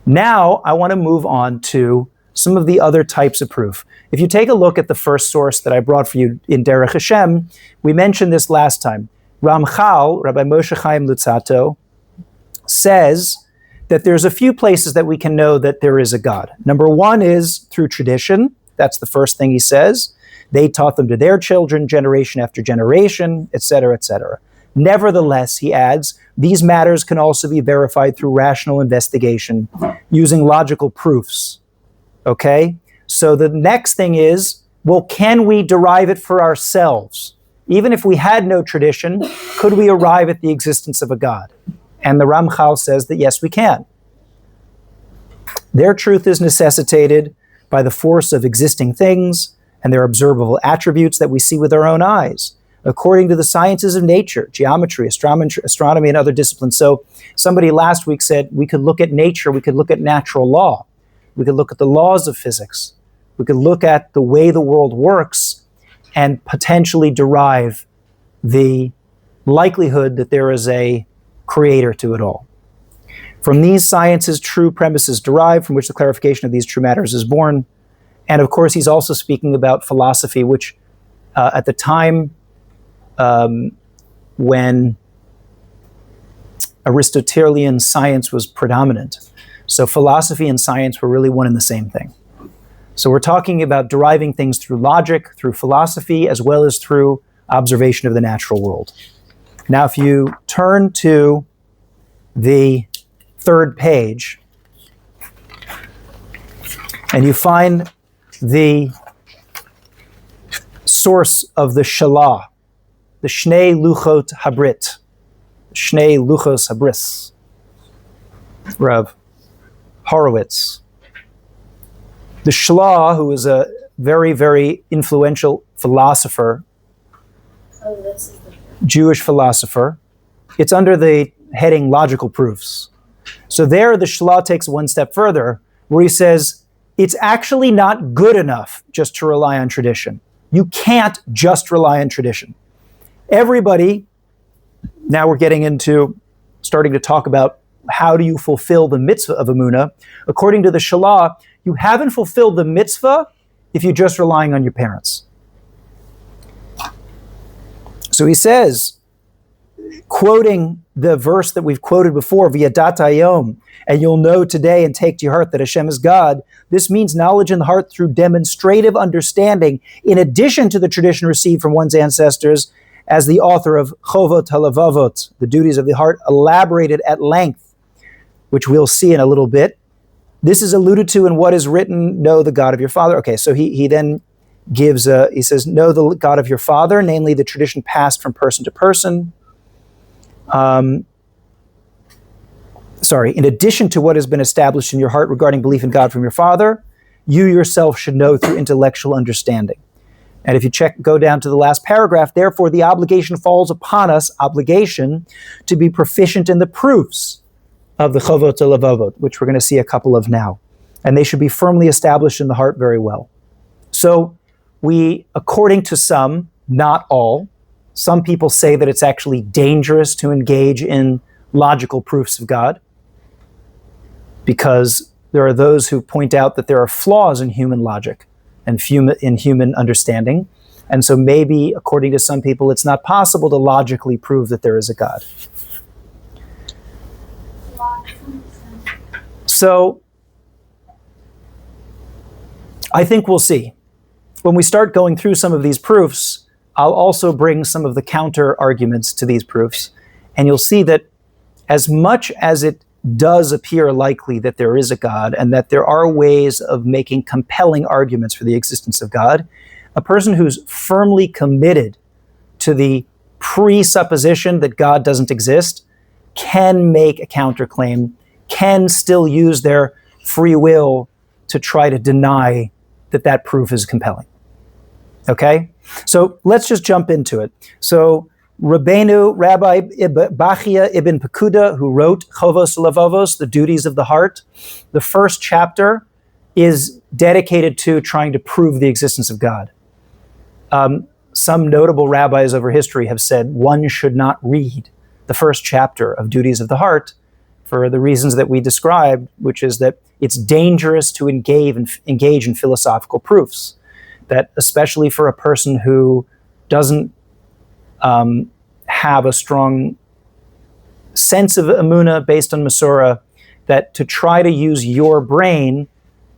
Now, I want to move on to some of the other types of proof. If you take a look at the first source that I brought for you in Derech Hashem, we mentioned this last time. Ramchal, Rabbi Moshe Chaim Luzzatto, says that there's a few places that we can know that there is a God. Number one is through tradition. That's the first thing he says. They taught them to their children, generation after generation, etc., etc. Nevertheless, he adds, these matters can also be verified through rational investigation using logical proofs. Okay? So the next thing is, well, can we derive it for ourselves? Even if we had no tradition, could we arrive at the existence of a God? And the Ramchal says that yes, we can. Their truth is necessitated by the force of existing things and their observable attributes that we see with our own eyes, according to the sciences of nature, geometry, astronomy, and other disciplines. So somebody last week said we could look at nature, we could look at natural law, we could look at the laws of physics, we could look at the way the world works and potentially derive the likelihood that there is a creator to it all. From these sciences, true premises derive, from which the clarification of these true matters is born. And of course, he's also speaking about philosophy, which at the time when Aristotelian science was predominant, so philosophy and science were really one and the same thing. So we're talking about deriving things through logic, through philosophy, as well as through observation of the natural world. Now, if you turn to the third page, and you find the source of the Shalah, the Shnei Luchot Habrit, Shnei Luchos Habris, Rav Horowitz. The Shalah, who is a very, very influential philosopher, Jewish philosopher, it's under the heading logical proofs. So there the Shalah takes one step further, where he says, it's actually not good enough just to rely on tradition. You can't just rely on tradition. Everybody, now we're getting into starting to talk about how do you fulfill the mitzvah of Emunah. According to the Shalah, you haven't fulfilled the mitzvah if you're just relying on your parents. So he says, quoting the verse that we've quoted before, V'yadat hayom, and you'll know today and take to your heart that Hashem is God. This means knowledge in the heart through demonstrative understanding, in addition to the tradition received from one's ancestors, as the author of Chovot HaLevavot, the duties of the heart, elaborated at length, which we'll see in a little bit. This is alluded to in what is written, know the God of your father. Okay, so he then gives, he says, know the God of your father, namely the tradition passed from person to person. In addition to what has been established in your heart regarding belief in God from your father, you yourself should know through intellectual understanding. And if you go down to the last paragraph, therefore the obligation falls upon us, obligation, to be proficient in the proofs of the Chovot HaLevavot, which we're going to see a couple of now. And they should be firmly established in the heart very well. So we, according to some, not all, some people say that it's actually dangerous to engage in logical proofs of God, because there are those who point out that there are flaws in human logic and in human understanding. And so maybe, according to some people, it's not possible to logically prove that there is a God. So I think we'll see. When we start going through some of these proofs, I'll also bring some of the counter arguments to these proofs. And you'll see that as much as it does appear likely that there is a God and that there are ways of making compelling arguments for the existence of God, a person who's firmly committed to the presupposition that God doesn't exist can make a counterclaim, can still use their free will to try to deny that that proof is compelling. Okay? So let's just jump into it. So Rabbi Bachia ibn Pekuda, who wrote Chovos HaLevavos, the duties of the heart, the first chapter is dedicated to trying to prove the existence of God. Some notable rabbis over history have said one should not read the first chapter of Duties of the Heart for the reasons that we described, which is that it's dangerous to engage in philosophical proofs. That especially for a person who doesn't have a strong sense of Emunah based on Masorah, that to try to use your brain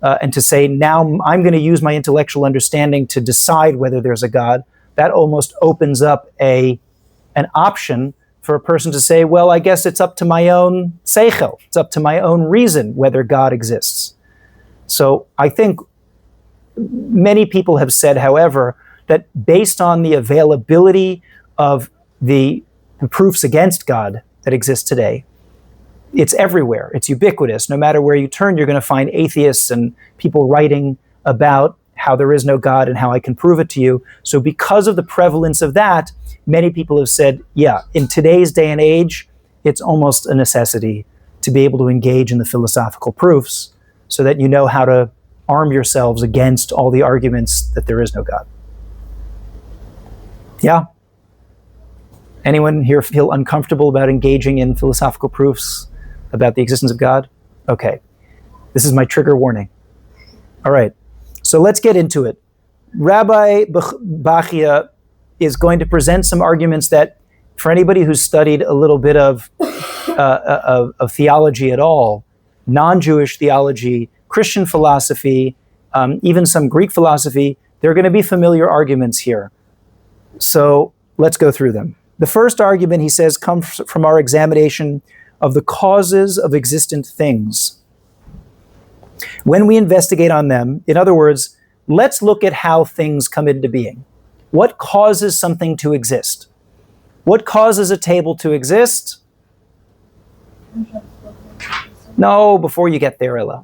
and to say, now I'm going to use my intellectual understanding to decide whether there's a God, that almost opens up an option for a person to say, well, I guess it's up to my own seichel, it's up to my own reason whether God exists. So I think many people have said, however, that based on the availability of the proofs against God that exist today, it's everywhere, it's ubiquitous. No matter where you turn, you're going to find atheists and people writing about how there is no God and how I can prove it to you. So because of the prevalence of that, many people have said, yeah, in today's day and age, it's almost a necessity to be able to engage in the philosophical proofs so that you know how to arm yourselves against all the arguments that there is no God. Yeah? Anyone here feel uncomfortable about engaging in philosophical proofs about the existence of God? Okay. This is my trigger warning. All right. So let's get into it. Rabbi Bachia is going to present some arguments that, for anybody who's studied a little bit of theology at all, non-Jewish theology, Christian philosophy, even some Greek philosophy, there are going to be familiar arguments here. So let's go through them. The first argument, he says, comes from our examination of the causes of existent things. When we investigate on them, in other words, let's look at how things come into being. What causes something to exist? What causes a table to exist? No, before you get there, Ella.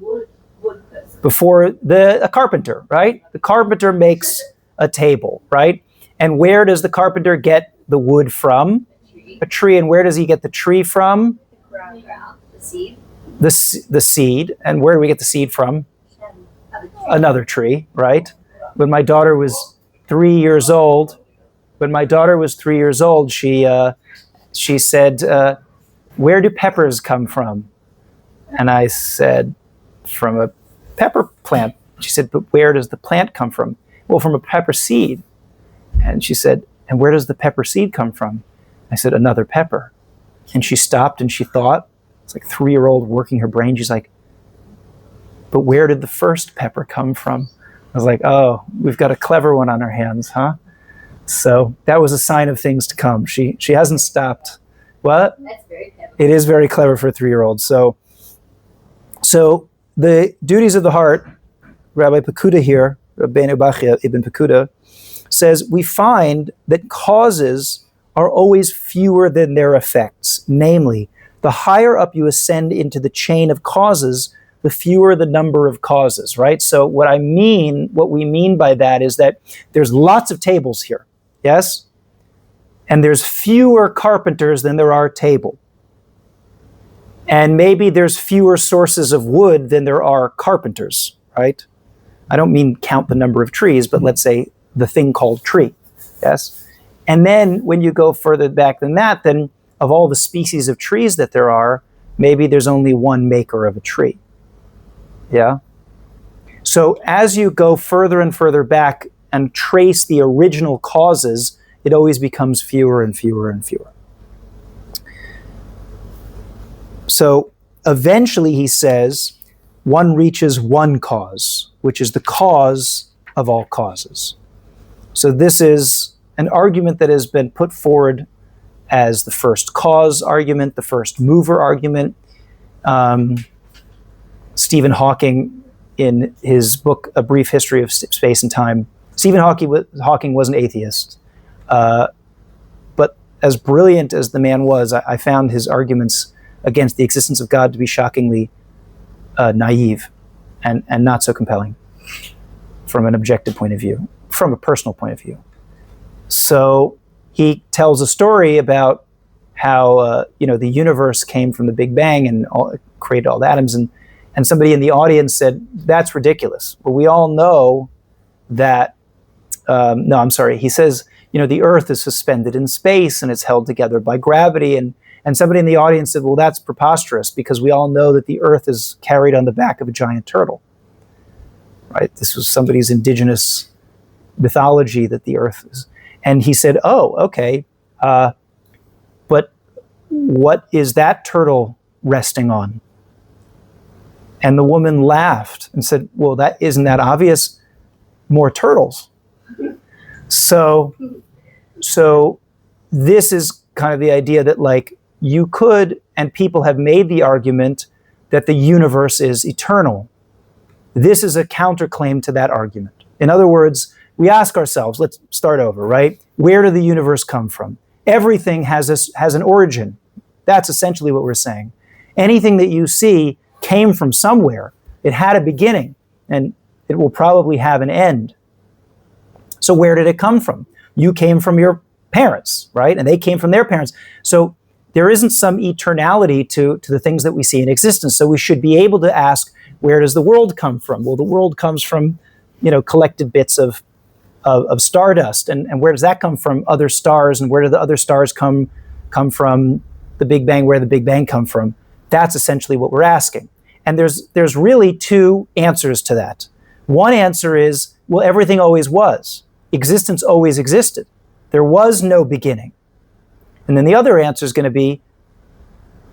Before a carpenter, right? The carpenter makes a table, right? And where does the carpenter get the wood from? A tree. And where does he get the tree from? The seed. The seed. And where do we get the seed from? Another tree, right? When my daughter was 3 years old, she said, where do peppers come from? And I said, from a pepper plant. She said, but where does the plant come from? Well, from a pepper seed. And she said, and where does the pepper seed come from? I said, another pepper. And she stopped and she thought, it's like 3-year-old working her brain. She's like, but where did the first pepper come from? I was like, oh, we've got a clever one on our hands, huh? So that was a sign of things to come. She hasn't stopped. What? That's very clever. It is very clever for a 3-year-old. So the duties of the heart, Rabbi Pekuda here, Rabbeinu Bachia Ibn Pekuda, says we find that causes are always fewer than their effects. Namely, the higher up you ascend into the chain of causes, the fewer the number of causes, right? So what we mean by that is that there's lots of tables here, yes? And there's fewer carpenters than there are table. And maybe there's fewer sources of wood than there are carpenters, right? I don't mean count the number of trees, but let's say the thing called tree, yes? And then when you go further back than that, then of all the species of trees that there are, maybe there's only one maker of a tree, yeah? So as you go further and further back and trace the original causes, it always becomes fewer and fewer and fewer. So eventually, he says, one reaches one cause, which is the cause of all causes. So this is an argument that has been put forward as the first cause argument, the first mover argument. Stephen Hawking, in his book, A Brief History of Space and Time, Stephen Hawking was an atheist. But as brilliant as the man was, I found his arguments against the existence of God to be shockingly naive and not so compelling from an objective point of view, from a personal point of view. So he tells a story about how the universe came from the Big Bang and created all the atoms, and somebody in the audience said, that's ridiculous. Well, we all know that, he says, the earth is suspended in space and it's held together by gravity, and And somebody in the audience said, well, that's preposterous because we all know that the earth is carried on the back of a giant turtle. Right? This was somebody's indigenous mythology that the earth is. And he said, oh, okay, but what is that turtle resting on? And the woman laughed and said, well, isn't that obvious? More turtles. So this is kind of the idea that like you could, and people have made the argument that the universe is eternal. This is a counterclaim to that argument. In other words, we ask ourselves, let's start over, right? Where did the universe come from? Everything has an origin. That's essentially what we're saying. Anything that you see came from somewhere. It had a beginning, and it will probably have an end. So where did it come from? You came from your parents, right? And they came from their parents. So there isn't some eternality to the things that we see in existence. So we should be able to ask, where does the world come from? Well, the world comes from, collected bits of stardust. And where does that come from? Other stars. And where do the other stars come from? The Big Bang, where did the Big Bang come from? That's essentially what we're asking. And there's really two answers to that. One answer is, well, everything always was. Existence always existed. There was no beginning. And then the other answer is going to be,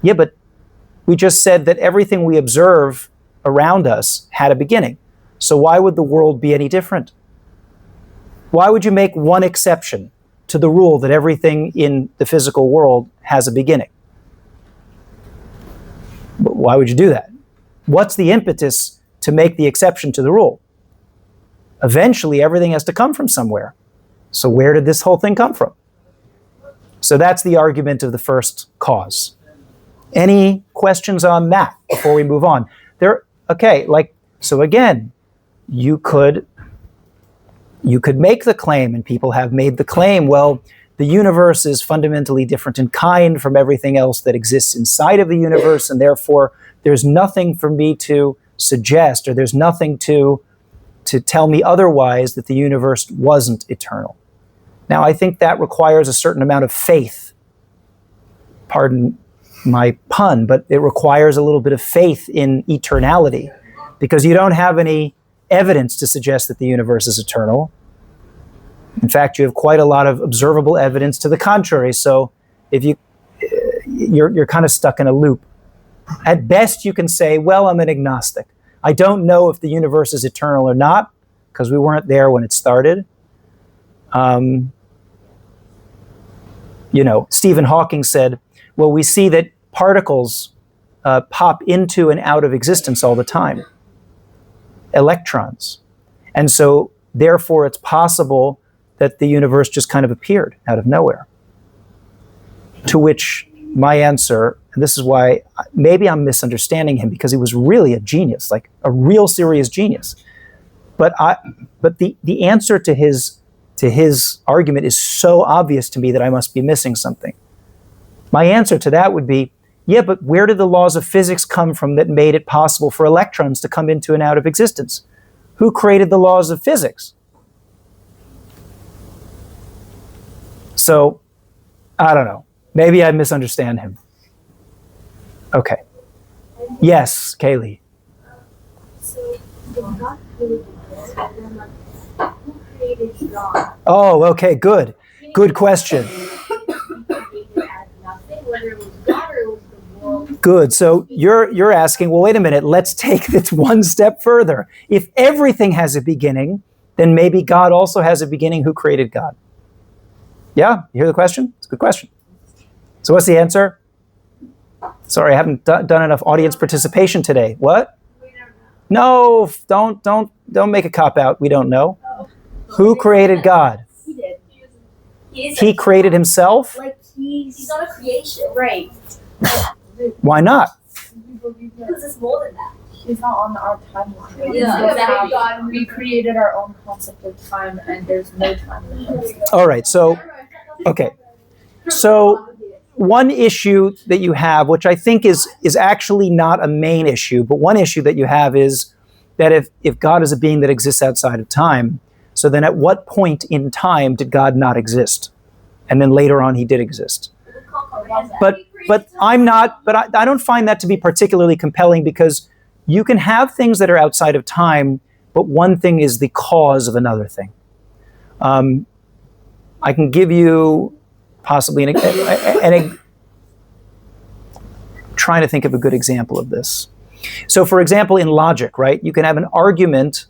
yeah, but we just said that everything we observe around us had a beginning. So why would the world be any different? Why would you make one exception to the rule that everything in the physical world has a beginning? Why would you do that? What's the impetus to make the exception to the rule? Eventually, everything has to come from somewhere. So where did this whole thing come from? So that's the argument of the first cause. Any questions on that before we move on? So again, you could make the claim, and people have made the claim, well, the universe is fundamentally different in kind from everything else that exists inside of the universe, and therefore there's nothing for me to suggest, or there's nothing to tell me otherwise that the universe wasn't eternal. Now, I think that requires a certain amount of faith. Pardon my pun, but it requires a little bit of faith in eternality, because you don't have any evidence to suggest that the universe is eternal. In fact, you have quite a lot of observable evidence to the contrary. So if you're kind of stuck in a loop. At best, you can say, well, I'm an agnostic. I don't know if the universe is eternal or not, because we weren't there when it started. Stephen Hawking said, well, we see that particles pop into and out of existence all the time. Electrons. And so, therefore, it's possible that the universe just kind of appeared out of nowhere. To which my answer, and this is why maybe I'm misunderstanding him, because he was really a genius, like a real serious genius. But the answer to his argument is so obvious to me that I must be missing something. My answer to that would be, yeah, but where did the laws of physics come from that made it possible for electrons to come into and out of existence? Who created the laws of physics? So, I don't know. Maybe I misunderstand him. Okay. Yes, Kaylee. So, God created this, and then, who created God? Oh, okay, good. Good question. Whether it was God or it was the world. Good. So you're asking, well, wait a minute, let's take this one step further. If everything has a beginning, then maybe God also has a beginning. Who created God? Yeah, you hear the question? It's a good question. So what's the answer? Sorry, I haven't done enough audience participation today. What? We don't know. No, don't make a cop out. We don't know. Who created God? He did. He created himself? Like he's not a creation. Right. Why not? Because it's more than that. He's not on our timeline. Yeah, exactly. We created our own concept of time, and there's no time limit. All right, so, okay. So one issue that you have, which I think is actually not a main issue, but one issue that you have is that if God is a being that exists outside of time, so then at what point in time did God not exist? And then later on he did exist. But but I'm not, but I don't find that to be particularly compelling, because you can have things that are outside of time, but one thing is the cause of another thing. I can give you possibly trying to think of a good example of this. So, for example, in logic, right, you can have an argument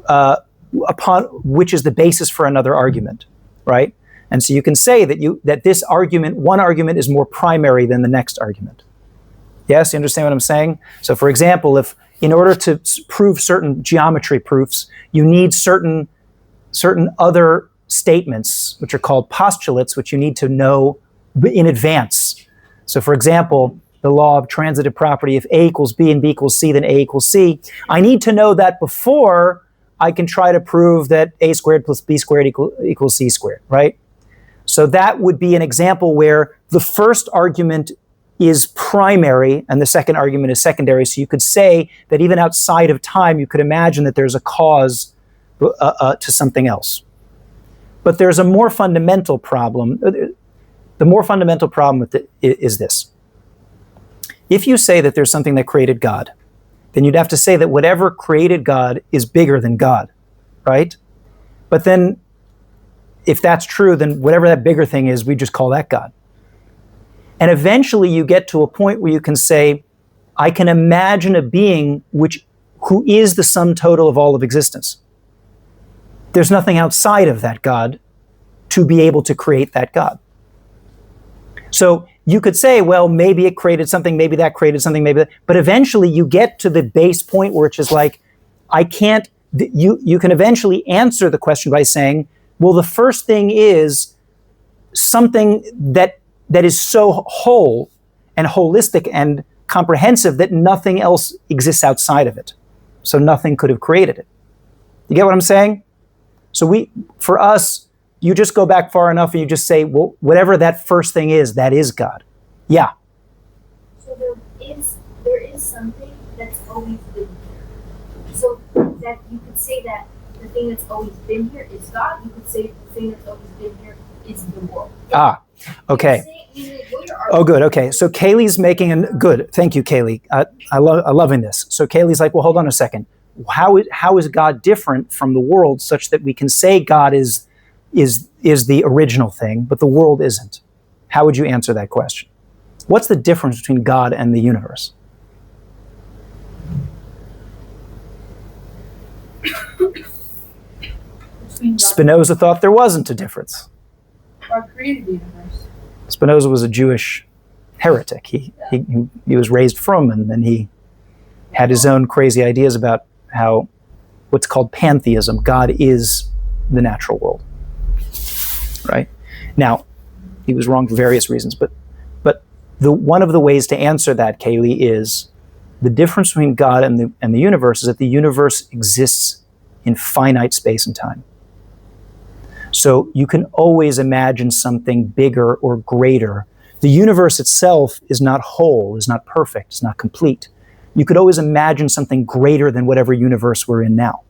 upon which is the basis for another argument, right? And so you can say that this argument, one argument, is more primary than the next argument. Yes, you understand what I'm saying? So, for example, if in order to prove certain geometry proofs, you need certain other statements, which are called postulates, which you need to know in advance. So, for example, the law of transitive property, if A equals B and B equals C, then A equals C. I need to know that before I can try to prove that A squared plus B squared equals C squared, right? So that would be an example where the first argument is primary and the second argument is secondary. So you could say that even outside of time, you could imagine that there's a cause to something else. But there's a more fundamental problem. The more fundamental problem with it is this. If you say that there's something that created God, then you'd have to say that whatever created God is bigger than God, right? But then, if that's true, then whatever that bigger thing is, we just call that God. And eventually you get to a point where you can say, I can imagine a being who is the sum total of all of existence. There's nothing outside of that God to be able to create that God. So you could say, well, maybe it created something, maybe that created something, maybe that, but eventually you get to the base point where it's just like, you can eventually answer the question by saying, well, the first thing is something that is so whole and holistic and comprehensive that nothing else exists outside of it. So nothing could have created it. You get what I'm saying? So for us, you just go back far enough and you just say, well, whatever that first thing is, that is God. Yeah. So there is something that's always been here. So that you could say that the thing that's always been here is God. You could say the thing that's always been here is the world. Okay. Oh, good. Okay. So Kaylee's making good. Thank you, Kaylee. I'm loving this. So Kaylee's like, well, hold on a second. How is God different from the world such that we can say God is the original thing, but the world isn't? How would you answer that question? What's the difference between God and the universe? Spinoza thought there wasn't a difference. God created the universe. Spinoza was a Jewish heretic. He was raised frum, and then he had his own crazy ideas about how what's called pantheism, God is the natural world. Right? Now, he was wrong for various reasons, but one of the ways to answer that, Kaylee, is the difference between God and the universe is that the universe exists in finite space and time. So you can always imagine something bigger or greater. The universe itself is not whole, is not perfect, is not complete. You could always imagine something greater than whatever universe we're in now.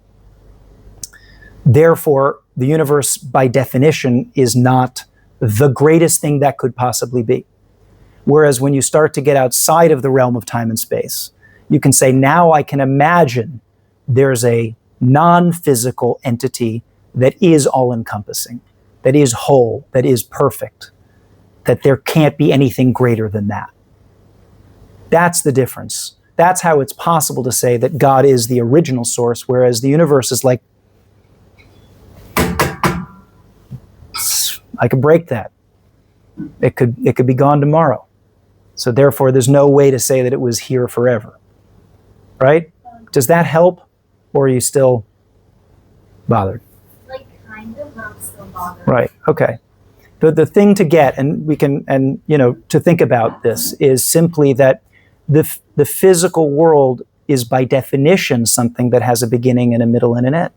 Therefore, the universe, by definition, is not the greatest thing that could possibly be. Whereas when you start to get outside of the realm of time and space, you can say, now I can imagine there's a non-physical entity that is all-encompassing, that is whole, that is perfect, that there can't be anything greater than that. That's the difference. That's how it's possible to say that God is the original source, whereas the universe is like, I could break that. It could be gone tomorrow. So therefore, there's no way to say that it was here forever. Right? Does that help? Or are you still bothered? Like, kind of, but I'm still bothered. Right. Okay. The thing to get, and we can, to think about this, is simply that the physical world is by definition something that has a beginning and a middle and an end.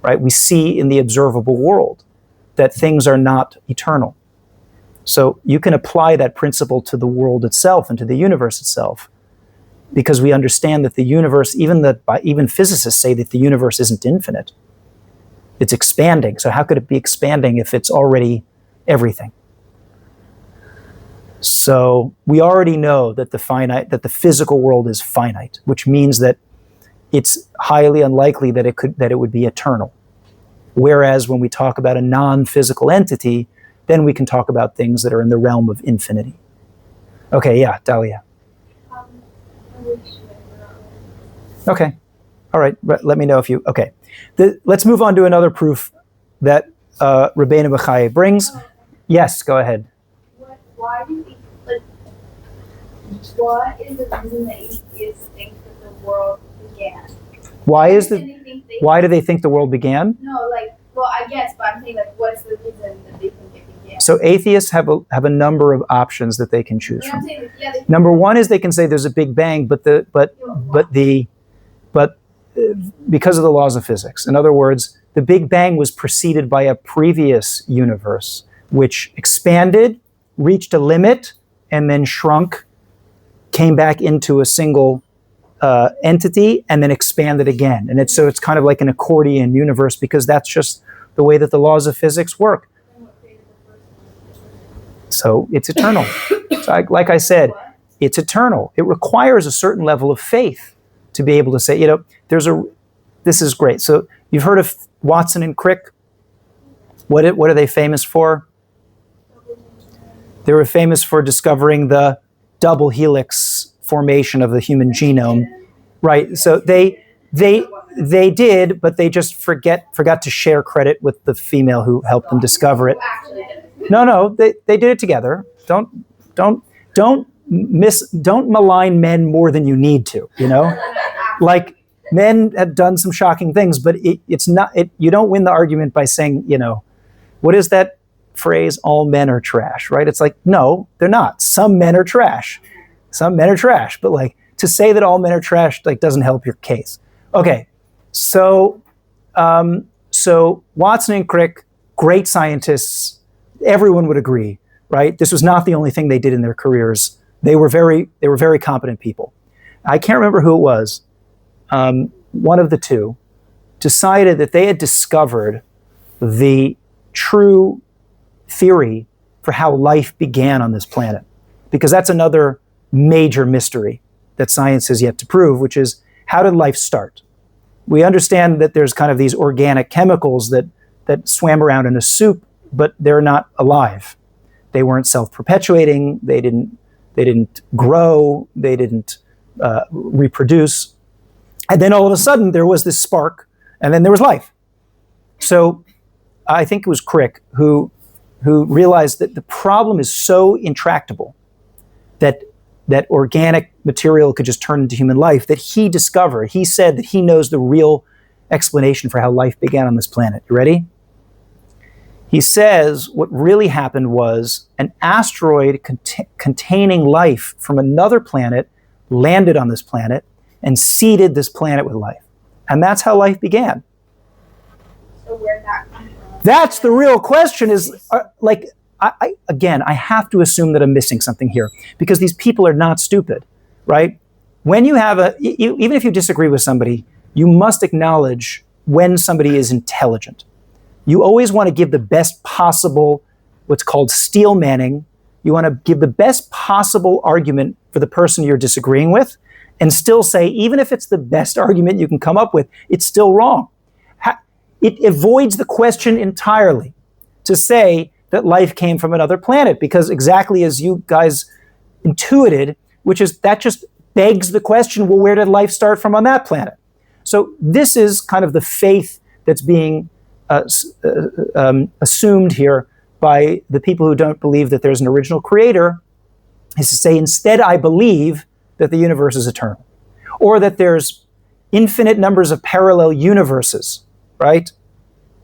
Right? We see in the observable world that things are not eternal. So you can apply that principle to the world itself and to the universe itself, because we understand that the universe, even physicists say that the universe isn't infinite. It's expanding. So how could it be expanding if it's already everything? So we already know that the physical world is finite, which means that it's highly unlikely that it would be eternal. Whereas when we talk about a non-physical entity, then we can talk about things that are in the realm of infinity. Okay, yeah, Dahlia. Okay, all right, let me know if you, okay. Let's move on to another proof that Rabbeinu Bachai brings. Yes, go ahead. Why do we, like, what is the reason that atheists think that the world began? Why do they think the world began? No, like, well, I guess, but I'm saying, like, what's the reason that they think it began? So atheists have a number of options that they can choose from. Saying, yeah, Number one is they can say there's a Big Bang, but because of the laws of physics. In other words, the Big Bang was preceded by a previous universe, which expanded, reached a limit, and then shrunk, came back into a single entity, and then expanded again. And it's kind of like an accordion universe, because that's just the way that the laws of physics work. So it's eternal. So like I said, it's eternal. It requires a certain level of faith to be able to say, this is great. So you've heard of Watson and Crick? What are they famous for? They were famous for discovering the double helix formation of the human genome, right? So they did, but they just forgot to share credit with the female who helped them discover it. No, they did it together. Don't malign men more than you need to, Like, men have done some shocking things, but it's not, you don't win the argument by saying, what is that phrase, all men are trash, right? It's like, no, they're not. Some men are trash. But like, to say that all men are trash, like, doesn't help your case. Okay, so Watson and Crick, great scientists, everyone would agree, right? This was not the only thing they did in their careers. They were very competent people. I can't remember who it was. One of the two decided that they had discovered the true theory for how life began on this planet, because that's another major mystery that science has yet to prove, which is, how did life start? We understand that there's kind of these organic chemicals that swam around in a soup, but they're not alive. They weren't self-perpetuating. They didn't grow. They didn't reproduce. And then all of a sudden there was this spark, and then there was life. So I think it was Crick who realized that the problem is so intractable that organic material could just turn into human life, that he said that he knows the real explanation for how life began on this planet. You ready? He says what really happened was an asteroid containing life from another planet landed on this planet and seeded this planet with life. And that's how life began. So where that comes from? That's the real question, is I have to assume that I'm missing something here, because these people are not stupid, right? When you have even if you disagree with somebody, you must acknowledge when somebody is intelligent. You always want to give the best possible, what's called steel manning. You want to give the best possible argument for the person you're disagreeing with, and still say, even if it's the best argument you can come up with, it's still wrong. It avoids the question entirely to say that life came from another planet, because exactly as you guys intuited, which is that just begs the question, well, where did life start from on that planet? So this is kind of the faith that's being assumed here by the people who don't believe that there's an original creator, is to say, instead, I believe that the universe is eternal, or that there's infinite numbers of parallel universes, right?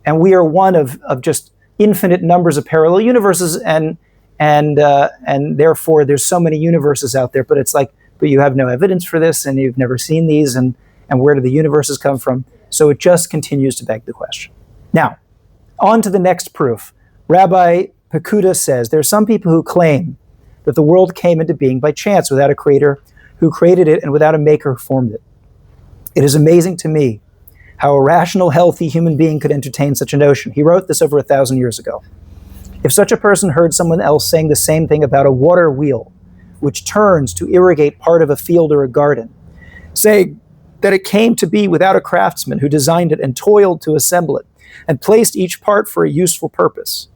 And we are one of just infinite numbers of parallel universes, and therefore there's so many universes out there, but it's like, but you have no evidence for this, and you've never seen these, and where do the universes come from? So it just continues to beg the question. Now, on to the next proof. Rabbi Pekuda says, there are some people who claim that the world came into being by chance, without a creator who created it and without a maker who formed it. It is amazing to me how a rational, healthy human being could entertain such a notion. He wrote this over 1,000 years ago. If such a person heard someone else saying the same thing about a water wheel, which turns to irrigate part of a field or a garden, saying that it came to be without a craftsman who designed it and toiled to assemble it, and placed each part for a useful purpose,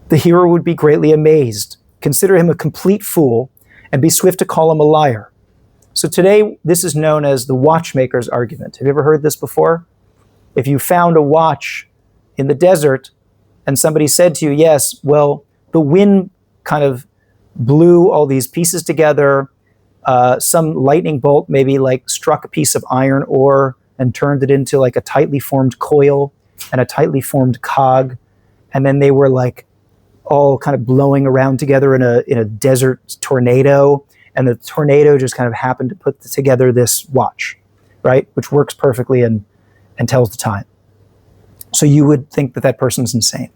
the hearer would be greatly amazed, consider him a complete fool, and be swift to call him a liar. So today, this is known as the watchmaker's argument. Have you ever heard this before? If you found a watch in the desert, and somebody said to you, yes, well, the wind kind of blew all these pieces together, some lightning bolt maybe like struck a piece of iron ore and turned it into like a tightly formed coil and a tightly formed cog, and then they were like all kind of blowing around together in a desert tornado, and the tornado just kind of happened to put together this watch, right, which works perfectly and tells the time. So you would think that that person's insane.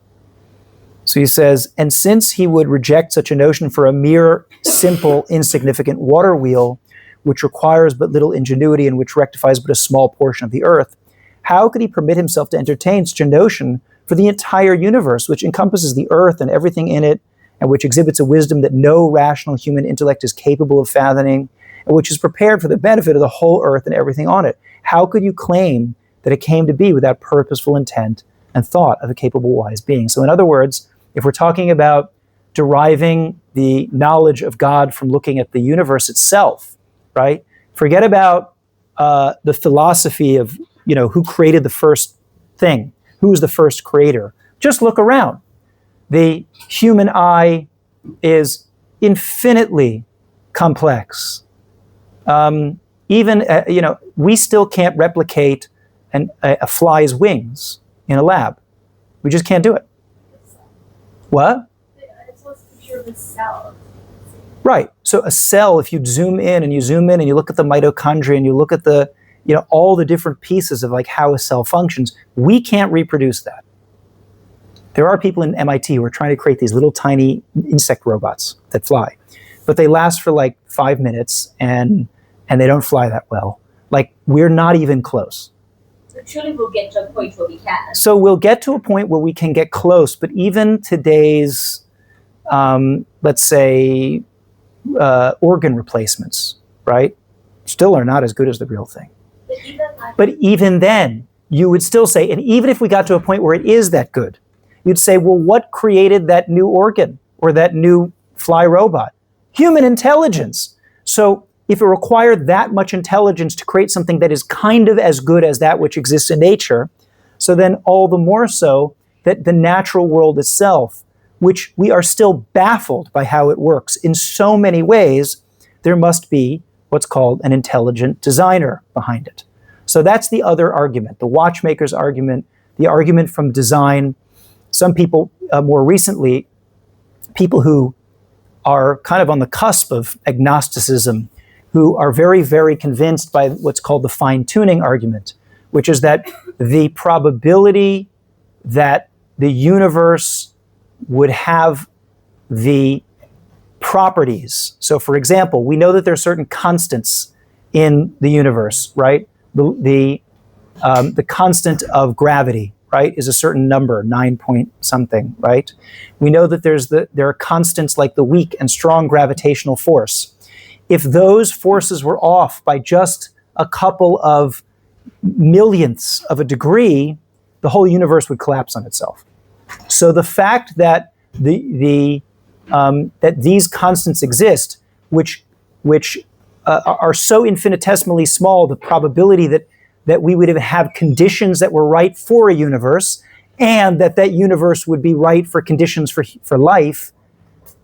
So he says, and since he would reject such a notion for a mere, simple, insignificant water wheel, which requires but little ingenuity and which rectifies but a small portion of the earth, how could he permit himself to entertain such a notion for the entire universe, which encompasses the earth and everything in it, and which exhibits a wisdom that no rational human intellect is capable of fathoming, and which is prepared for the benefit of the whole earth and everything on it? How could you claim that it came to be without purposeful intent and thought of a capable wise being? So in other words, if we're talking about deriving the knowledge of God from looking at the universe itself, right? Forget about the philosophy of, who created the first thing, who was the first creator. Just look around. The human eye is infinitely complex. We still can't replicate a fly's wings in a lab. We just can't do it. What? It's supposed to picture of a cell. Right. So a cell, if you zoom in and you look at the mitochondria and you look at the, all the different pieces of like how a cell functions, we can't reproduce that. There are people in MIT who are trying to create these little tiny insect robots that fly, but they last for like 5 minutes and they don't fly that well. Like, we're not even close. Surely we'll get to a point where we can. So we'll get to a point where we can get close, but even today's, let's say, organ replacements, right, still are not as good as the real thing. But even then, you would still say, and even if we got to a point where it is that good, you'd say, well, what created that new organ or that new fly robot? Human intelligence. So if it required that much intelligence to create something that is kind of as good as that which exists in nature, so then all the more so that the natural world itself, which we are still baffled by how it works in so many ways, there must be what's called an intelligent designer behind it. So that's the other argument, the watchmaker's argument, the argument from design. Some people, more recently, people who are kind of on the cusp of agnosticism, who are very, very convinced by what's called the fine-tuning argument, which is that the probability that the universe would have the properties. So, for example, we know that there are certain constants in the universe, right? The constant of gravity, right, is a certain number, 9 point something, right? We know that there are constants like the weak and strong gravitational force. If those forces were off by just a couple of millionths of a degree, the whole universe would collapse on itself. So the fact that that these constants exist, which are so infinitesimally small, the probability that we would have conditions that were right for a universe, and that universe would be right for conditions for life,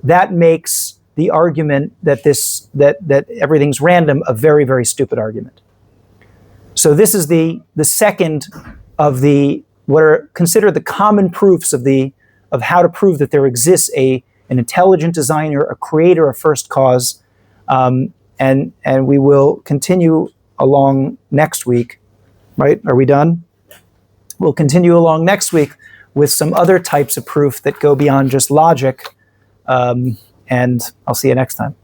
that makes the argument that everything's random a very, very stupid argument. So this is the second of what are considered the common proofs of how to prove that there exists an intelligent designer, a creator, a first cause, and we will continue along next week. Right? Are we done? We'll continue along next week with some other types of proof that go beyond just logic, and I'll see you next time.